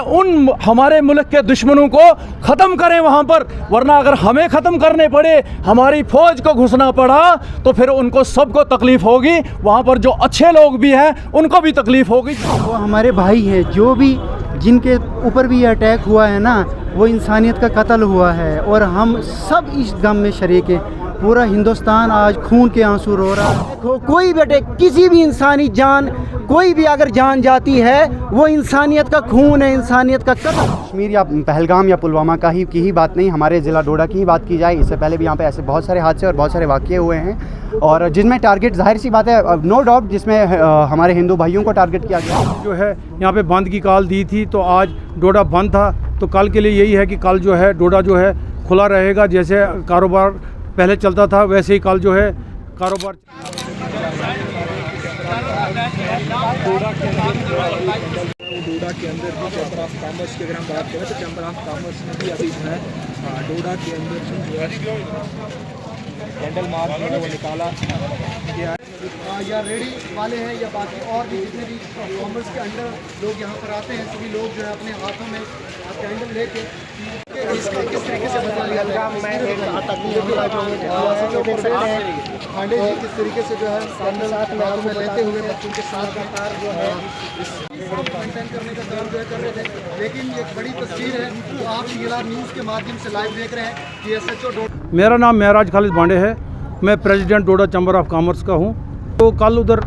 उन हमारे मुल्क के दुश्मनों को ख़त्म करें वहाँ पर, वरना अगर हमें ख़त्म करने पड़े, हमारी फ़ौज को घुसना पड़ा, तो फिर उनको सबको तकलीफ़ होगी। वहाँ पर जो अच्छे लोग भी हैं उनको भी तकलीफ़ होगी। वो हमारे भाई हैं, जो भी जिनके ऊपर भी अटैक हुआ है ना, वो इंसानियत का कत्ल हुआ है और हम सब इस गम में शरीक हैं। पूरा हिंदुस्तान आज खून के आंसू रो रहा है। देखो, कोई बेटे किसी भी इंसानी जान, कोई भी अगर जान जाती है, वो इंसानियत का खून है, इंसानियत का कत्ल। कश्मीर या पहलगाम या पुलवामा की ही बात नहीं, हमारे ज़िला डोडा की ही बात की जाए, इससे पहले भी यहाँ पे ऐसे बहुत सारे हादसे और बहुत सारे वाक़ये हुए हैं, और जिनमें टारगेट ज़ाहिर सी बात है, नो डाउट, जिसमें हमारे हिंदू भाइयों को टारगेट किया गया। जो है यहाँ पे बंद की कॉल दी थी, तो आज डोडा बंद था, तो कल के लिए यही है कि कल जो है डोडा जो है खुला रहेगा। जैसे कारोबार पहले चलता था वैसे ही कल जो है कारोबार। डोडा के अंदर भी चैम्बर ऑफ कॉमर्स की अगर हम बात करें तो चैम्बर ऑफ कॉमर्स में भी अभी जो है डोडा के अंदर जो है कैंडल मार्च जो है वो निकाला गया है। या रेडी वाले हैं या बाकी और भी जितने भी कॉमर्स के अंडर लोग यहाँ पर आते हैं, सभी लोग जो है अपने हाथों में कैंडल लेके किस तरीके से बदल लिया खांडे जी किस तरीके से जो है कैंडल हाथों में लेते हुए बच्चों के साथ जो है मेंटेन करने का काम जो है कर रहे थे। लेकिन एक बड़ी तस्वीर है जो आप सीएलआर न्यूज़ के माध्यम से लाइव देख रहे हैं कि एसएचओ डोडा। मेरा नाम महराज खालिद बांडे है, मैं president Doda chamber of commerce का हूँ। तो कल उधर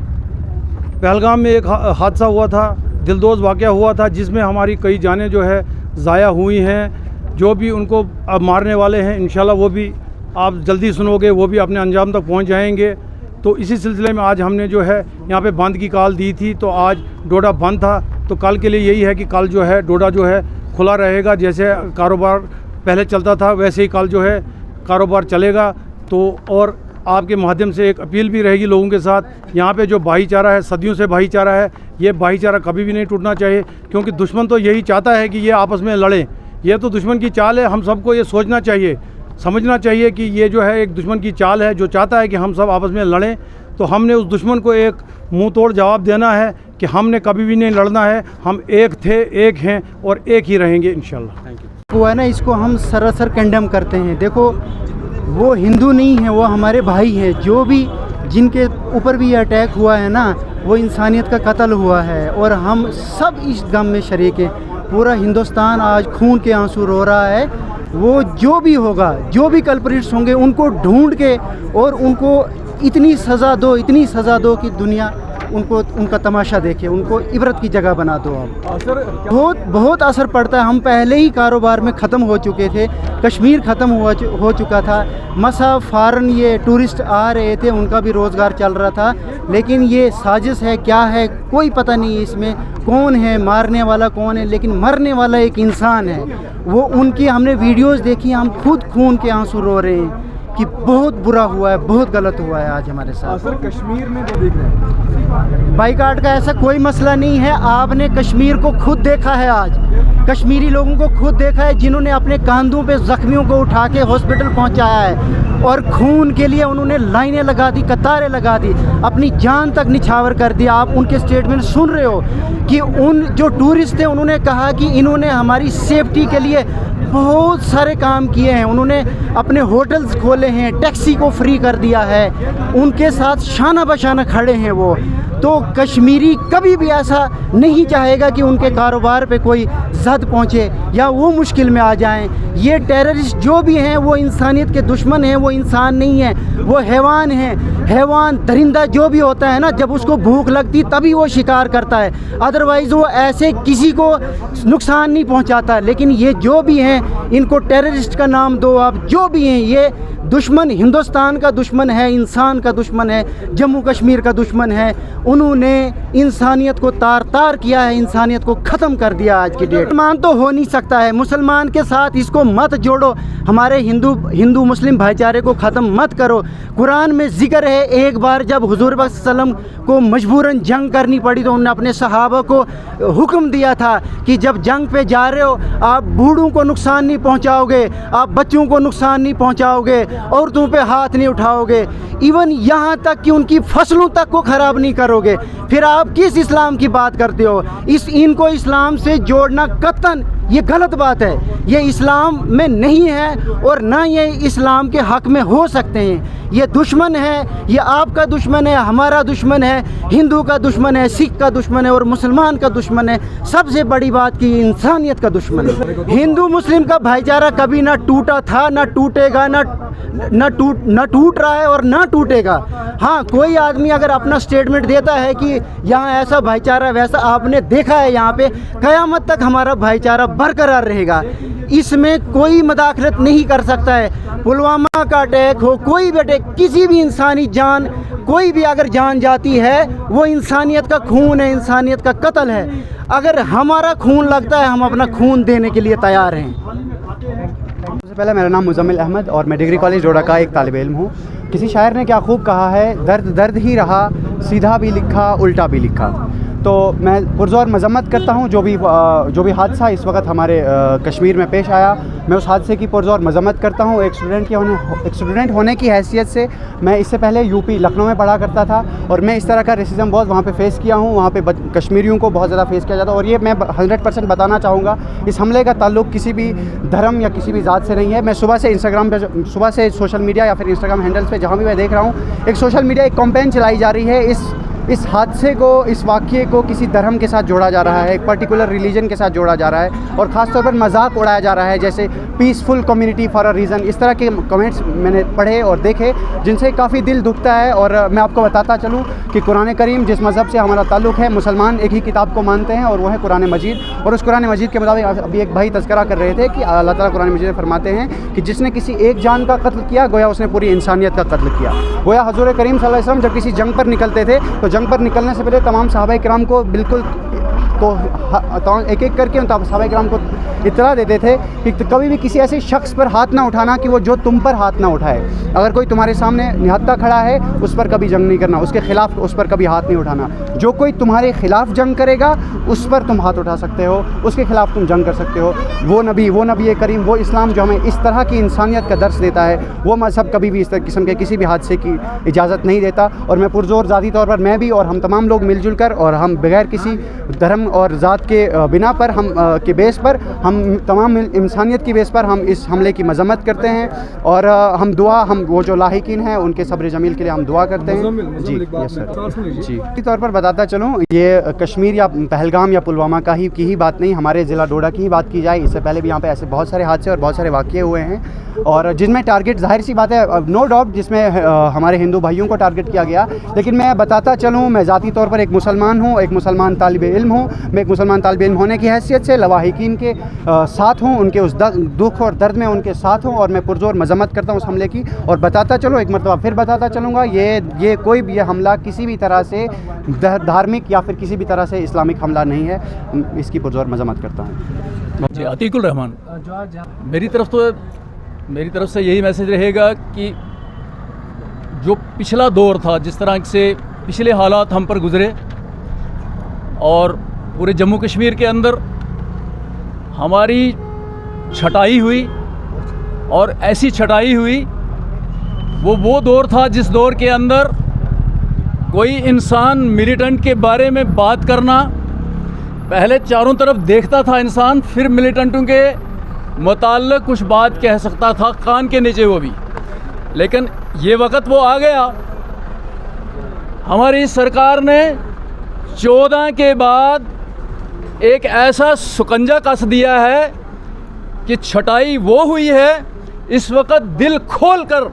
पहलगाम में एक हादसा हुआ था, दिलदोज़ वाक़या हुआ था, जिसमें हमारी कई जानें जो है ज़ाया हुई हैं। जो भी उनको अब मारने वाले हैं इंशाल्लाह वो भी आप जल्दी सुनोगे, वो भी अपने अंजाम तक पहुंच जाएंगे। तो इसी सिलसिले में आज हमने जो है यहाँ पे बंद की कॉल दी थी, तो आज डोडा बंद था, तो कल के लिए यही है कि कल जो है डोडा जो है खुला रहेगा। जैसे कारोबार पहले चलता था वैसे ही कल जो है कारोबार चलेगा। तो और आपके माध्यम से एक अपील भी रहेगी लोगों के साथ, यहाँ पे जो भाईचारा है, सदियों से भाईचारा है, ये भाईचारा कभी भी नहीं टूटना चाहिए, क्योंकि दुश्मन तो यही चाहता है कि ये आपस में लड़ें। ये तो दुश्मन की चाल है, हम सबको ये सोचना चाहिए, समझना चाहिए कि ये जो है एक दुश्मन की चाल है जो चाहता है कि हम सब आपस में लड़ें। तो हमने उस दुश्मन को एक मुंह तोड़ जवाब देना है कि हमने कभी भी नहीं लड़ना है, हम एक थे, एक हैं और एक ही रहेंगे इंशाल्लाह। Thank you. वो है ना, इसको हम सरासर कंडेम करते हैं। देखो, वो हिंदू नहीं है, वो हमारे भाई हैं, जो भी जिनके ऊपर भी अटैक हुआ है ना, वो इंसानियत का कत्ल हुआ है और हम सब इस गम में शरीक हैं। पूरा हिंदुस्तान आज खून के आंसू रो रहा है। वो जो भी होगा, जो भी कल्प्रिट्स होंगे, उनको ढूंढ के और उनको इतनी सज़ा दो, इतनी सज़ा दो कि दुनिया उनको उनका तमाशा देखे, उनको इबरत की जगह बना दो। आप बहुत असर पड़ता है। हम पहले ही कारोबार में ख़त्म हो चुके थे, कश्मीर ख़त्म हो चुका था, मसा फ़ारन ये टूरिस्ट आ रहे थे, उनका भी रोज़गार चल रहा था। लेकिन ये साजिश है, क्या है कोई पता नहीं, इसमें कौन है मारने वाला, कौन है, लेकिन मरने वाला एक इंसान है। वो उनकी हमने वीडियोज़ देखी, हम खुद खून के आंसू रो रहे हैं कि बहुत बुरा हुआ है, बहुत गलत हुआ है आज हमारे साथ। सर, कश्मीर में जो देख रहे हैं बाइकाट का ऐसा कोई मसला नहीं है। आपने कश्मीर को खुद देखा है, आज कश्मीरी लोगों को खुद देखा है, जिन्होंने अपने कंधों पे ज़ख्मियों को उठा के हॉस्पिटल पहुंचाया है और खून के लिए उन्होंने लाइनें लगा दी, कतारें लगा दी, अपनी जान तक निछावर कर दिया। आप उनके स्टेटमेंट सुन रहे हो कि उन जो टूरिस्ट थे उन्होंने कहा कि इन्होंने हमारी सेफ्टी के लिए बहुत सारे काम किए हैं, उन्होंने अपने होटल्स खोले हैं, टैक्सी को फ्री कर दिया है, उनके साथ शाना बशाना खड़े हैं वो। तो कश्मीरी कभी भी ऐसा नहीं चाहेगा कि उनके कारोबार पे कोई जद पहुँचे या वो मुश्किल में आ जाएं। ये टेररिस्ट जो भी हैं वो इंसानियत के दुश्मन हैं, वो इंसान नहीं है, वो हैवान हैं। हैवान दरिंदा जो भी होता है ना, जब उसको भूख लगती तभी वो शिकार करता है, अदरवाइज़ वो ऐसे किसी को नुकसान नहीं पहुंचाता। लेकिन ये जो भी हैं, इनको टेररिस्ट का नाम दो आप, जो भी हैं, ये दुश्मन हिंदुस्तान का दुश्मन है, इंसान का दुश्मन है, जम्मू कश्मीर का दुश्मन है। उन्होंने इंसानियत को तार तार किया है, इंसानियत को ख़त्म कर दिया आज की डेट। मुसलमान तो हो नहीं सकता है, मुसलमान के साथ इसको मत जोड़ो, हमारे हिंदू मुस्लिम भाईचारे को ख़त्म मत करो। कुरान में जिक्र है, एक बार जब हुजूर पाक सल्लल्लाहु अलैहि वसल्लम को मजबूरन जंग करनी पड़ी तो उन्होंने अपने सहाबा को हुक्म दिया था कि जब जंग पे जा रहे हो आप बूढ़ों को नुकसान नहीं पहुंचाओगे, आप बच्चों को नुकसान नहीं पहुंचाओगे, औरतों पे हाथ नहीं उठाओगे, इवन यहाँ तक कि उनकी फसलों तक को ख़राब नहीं करोगे, फिर आप किस इस्लाम की बात करते हो? इनको इस्लाम से जोड़ना कतन ये गलत बात है। ये इस्लाम में नहीं है और ना ये इस्लाम के हक़ में हो सकते हैं। ये दुश्मन है, ये आपका दुश्मन है, हमारा दुश्मन है, हिंदू का दुश्मन है, सिख का दुश्मन है और मुसलमान का दुश्मन है। सबसे बड़ी बात कि इंसानियत का दुश्मन है। हिंदू मुस्लिम का भाईचारा कभी ना टूटा था, ना टूटेगा, ना टूट रहा है और ना टूटेगा। हाँ, कोई आदमी अगर अपना स्टेटमेंट देता है कि यहाँ ऐसा भाईचारा वैसा, आपने देखा है यहाँ पे क़यामत तक हमारा भाईचारा बरकरार रहेगा। इसमें कोई मदाखलत नहीं कर सकता है। पुलवामा का अटैक हो, कोई भी अटैक, किसी भी इंसानी जान, कोई भी अगर जान जाती है वो इंसानियत का खून है, इंसानियत का कत्ल है। अगर हमारा खून लगता है हम अपना खून देने के लिए तैयार हैं। सबसे पहले मेरा नाम मुजम्मिल अहमद और मैं डिग्री कॉलेज डोडा का एक तालिब इल्म हूँ। किसी शायर ने क्या खूब कहा है, दर्द दर्द ही रहा, सीधा भी लिखा, उल्टा भी लिखा। तो मैं पुरज़ोर मज़म्मत करता हूँ जो भी हादसा इस वक्त हमारे कश्मीर में पेश आया, मैं उस हादसे की पुरज़ोर मज़म्मत करता हूँ। एक स्टूडेंट होने की हैसियत से मैं इससे पहले यूपी लखनऊ में पढ़ा करता था और मैं इस तरह का रेसिज्म बहुत वहाँ पे फ़ेस किया हूँ। वहाँ पे कश्मीरियों को बहुत ज़्यादा फ़ेस किया जाता है और ये मैं 100% बताना चाहूँगा, इस हमले का ताल्लुक़ किसी भी धर्म या किसी भी ज़ात से नहीं है। मैं सुबह से इंस्टाग्राम पे, सुबह से सोशल मीडिया या फिर इंस्टाग्राम हैंडल्स पे जहाँ भी मैं देख रहा हूँ, एक सोशल मीडिया एक कैंपेन चलाई जा रही है। इस हादसे को, इस वाक़ये को किसी धर्म के साथ जोड़ा जा रहा है, एक पर्टिकुलर रिलीजन के साथ जोड़ा जा रहा है और ख़ास तौर पर मजाक उड़ाया जा रहा है, जैसे peaceful community for a reason. इस तरह के कमेंट्स मैंने पढ़े और देखे जिनसे काफ़ी दिल दुखता है। और मैं आपको बताता चलूँ कि कुरान करीम, जिस मज़हब से हमारा ताल्लुक़ है, मुसलमान एक ही किताब को मानते हैं और वो है कुरान मजीद। और उस कुरान मजीद के मुताबिक अभी एक भाई तज़किरा कर रहे थे कि अल्लाह ताला कुरान मजीद में फरमाते हैं कि जिसने किसी एक जान का कत्ल किया, गोया उसने पूरी इंसानियत का कत्ल किया। गोया हज़ूर करीम सल्लल्लाहु अलैहि वसल्लम जब किसी जंग पर निकलते थे तो जंग पर निकलने से पहले तमाम सहाबाए किराम को बिल्कुल तो एक एक करके उन सहाबाए किराम को इत्तला देते थे कि कभी भी किसी ऐसे शख्स पर हाथ ना उठाना कि वो जो तुम पर हाथ ना उठाए। अगर कोई तुम्हारे सामने निहत्था खड़ा है उस पर कभी जंग नहीं करना, उसके ख़िलाफ़ उस पर कभी हाथ नहीं उठाना। जो कोई तुम्हारे ख़िलाफ़ जंग करेगा उस पर तुम हाथ उठा सकते हो, उसके ख़िलाफ़ तुम जंग कर सकते हो। वो नबी करीम, वो इस्लाम जो हमें इस तरह की इंसानियत का दर्स देता है, वो मज़हब कभी भी इस किस्म के किसी भी हादसे की इजाज़त नहीं देता। और मैं पुरज़ोर ज़ाती तौर पर मैं भी और हम तमाम लोग मिलजुल कर और हम बग़ैर किसी धर्म और ज़ात के बिना पर हम के बेस पर, हम तमाम इंसानियत की बेस पर हम इस हमले की मज़म्मत करते हैं और हम वो जो लाहिकीन हैं उनके सब्र जमील के लिए हम दुआ करते हैं। जी यस सर। जी तौर पर बताता चलूँ, ये कश्मीर या पहलगाम या पुलवामा की ही बात नहीं, हमारे ज़िला डोडा की ही बात की जाए, इससे पहले भी यहाँ पे ऐसे बहुत सारे हादसे और बहुत सारे वाक़ये हुए हैं और जिनमें टारगेट, जाहिर सी बात है, नो डाउट, जिसमें हमारे हिंदू भाइयों को टारगेट किया गया। लेकिन मैं बताता चलूँ, मैं ज़ाती तौर पर एक मुसलमान हूँ, एक मुसलमान तालिब इल्म हूँ। मैं एक मुसलमान तालिब इल्म होने की हैसियत से लवाहिकीन के साथ हूँ, उनके उस दुख और दर्द में उनके साथ हूँ और मैं पुरज़ोर मज़म्मत करता हूँ उस हमले की। और बताता चलो, एक मरतबा फिर बताता चलूँगा, ये कोई भी हमला किसी भी तरह से धार्मिक या फिर किसी भी तरह से इस्लामिक हमला नहीं है। इसकी पुरज़ोर मज़म्मत करता हूँ। जी, अतीकुल रहमान, मेरी तरफ से यही मैसेज रहेगा कि जो पिछला दौर था, जिस तरह से पिछले हालात हम पर गुज़रे और पूरे जम्मू कश्मीर के अंदर हमारी छटाई हुई और ऐसी छटाई हुई, वो दौर था जिस दौर के अंदर कोई इंसान मिलिटेंट के बारे में बात करना, पहले चारों तरफ देखता था इंसान, फिर मिलिटेंटों के मुताल्लिक़ कुछ बात कह सकता था, कान के नीचे वो भी। लेकिन ये वक्त वो आ गया, हमारी सरकार ने 14 के बाद एक ऐसा सुकंजा कस दिया है कि छटाई वो हुई है, इस वक्त दिल खोल कर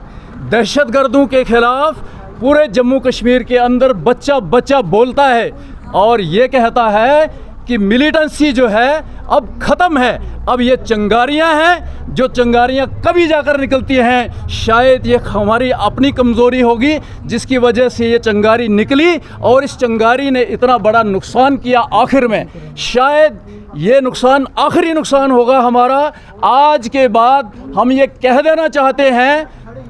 दहशतगर्दों के ख़िलाफ़ पूरे जम्मू कश्मीर के अंदर बच्चा बच्चा बोलता है और ये कहता है कि मिलिटेंसी जो है अब ख़त्म है। अब ये चंगारियाँ हैं, जो चंगारियाँ कभी जाकर निकलती हैं, शायद ये हमारी अपनी कमज़ोरी होगी जिसकी वजह से ये चंगारी निकली और इस चंगारी ने इतना बड़ा नुकसान किया। आखिर में शायद ये नुकसान आखिरी नुकसान होगा हमारा। आज के बाद हम ये कह देना चाहते हैं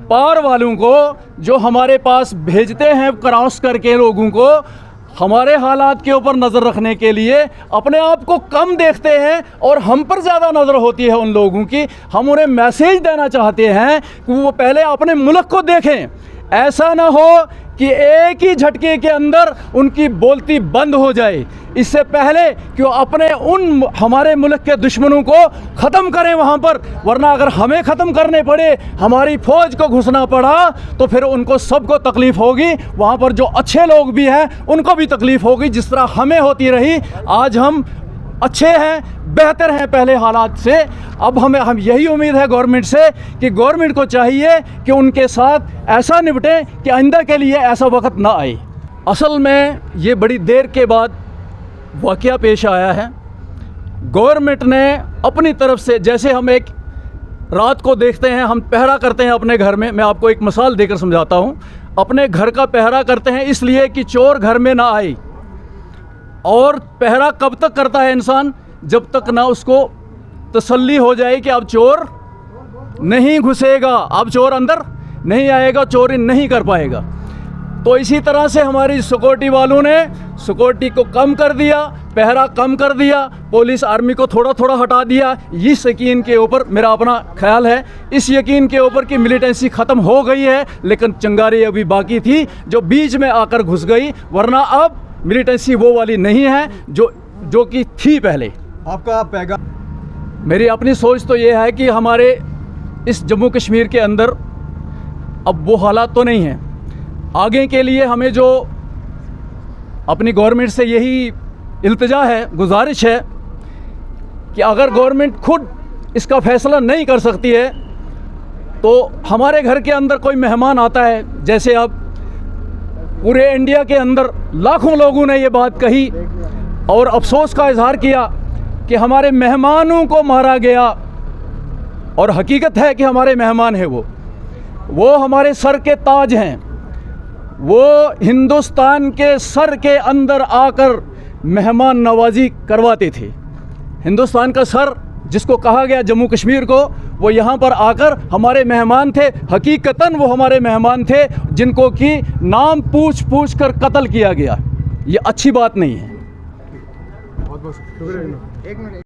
पार वालों को, जो हमारे पास भेजते हैं क्रॉस करके लोगों को, हमारे हालात के ऊपर नज़र रखने के लिए अपने आप को कम देखते हैं और हम पर ज़्यादा नज़र होती है उन लोगों की। हम उन्हें मैसेज देना चाहते हैं कि वो पहले अपने मुल्क को देखें। ऐसा ना हो कि एक ही झटके के अंदर उनकी बोलती बंद हो जाए। इससे पहले कि वो अपने उन हमारे मुल्क के दुश्मनों को ख़त्म करें वहाँ पर, वरना अगर हमें ख़त्म करने पड़े, हमारी फ़ौज को घुसना पड़ा, तो फिर उनको सबको तकलीफ़ होगी। वहाँ पर जो अच्छे लोग भी हैं उनको भी तकलीफ़ होगी, जिस तरह हमें होती रही। आज हम अच्छे हैं, बेहतर हैं पहले हालात से। अब हम यही उम्मीद है गवर्नमेंट से कि गवर्नमेंट को चाहिए कि उनके साथ ऐसा निपटें कि आइंदा के लिए ऐसा वक्त ना आए। असल में ये बड़ी देर के बाद वाक़या पेश आया है। गवर्नमेंट ने अपनी तरफ से, जैसे हम एक रात को देखते हैं, हम पहरा करते हैं अपने घर में। मैं आपको एक मिसाल देकर समझाता हूँ। अपने घर का पहरा करते हैं इसलिए कि चोर घर में ना आए। और पहरा कब तक करता है इंसान? जब तक ना उसको तसल्ली हो जाए कि अब चोर नहीं घुसेगा, अब चोर अंदर नहीं आएगा, चोरी नहीं कर पाएगा। तो इसी तरह से हमारी सिक्योरिटी वालों ने सिक्योरिटी को कम कर दिया, पहरा कम कर दिया, पुलिस आर्मी को थोड़ा थोड़ा हटा दिया। इस यकीन के ऊपर, मेरा अपना ख्याल है, इस यकीन के ऊपर कि मिलिटेंसी ख़त्म हो गई है, लेकिन चिंगारी अभी बाकी थी जो बीच में आकर घुस गई। वरना अब मिलिटेंसी वो वाली नहीं है जो कि थी पहले। आपका पैगाम? मेरी अपनी सोच तो ये है कि हमारे इस जम्मू कश्मीर के अंदर अब वो हालात तो नहीं हैं। आगे के लिए हमें जो अपनी गवर्नमेंट से यही इल्तिजा है, गुजारिश है कि अगर गवर्नमेंट खुद इसका फ़ैसला नहीं कर सकती है तो हमारे घर के अंदर कोई मेहमान आता है, जैसे अब पूरे इंडिया के अंदर लाखों लोगों ने ये बात कही और अफसोस का इजहार किया कि हमारे मेहमानों को मारा गया। और हकीकत है कि हमारे मेहमान हैं, वो हमारे सर के ताज हैं। वो हिंदुस्तान के सर के अंदर आकर मेहमान नवाजी करवाते थे। हिंदुस्तान का सर जिसको कहा गया जम्मू कश्मीर को, वो यहाँ पर आकर हमारे मेहमान थे। हकीकतन वो हमारे मेहमान थे जिनको कि नाम पूछ पूछ कर कत्ल किया गया। ये अच्छी बात नहीं है। बहुत बहुत शुक्रिया।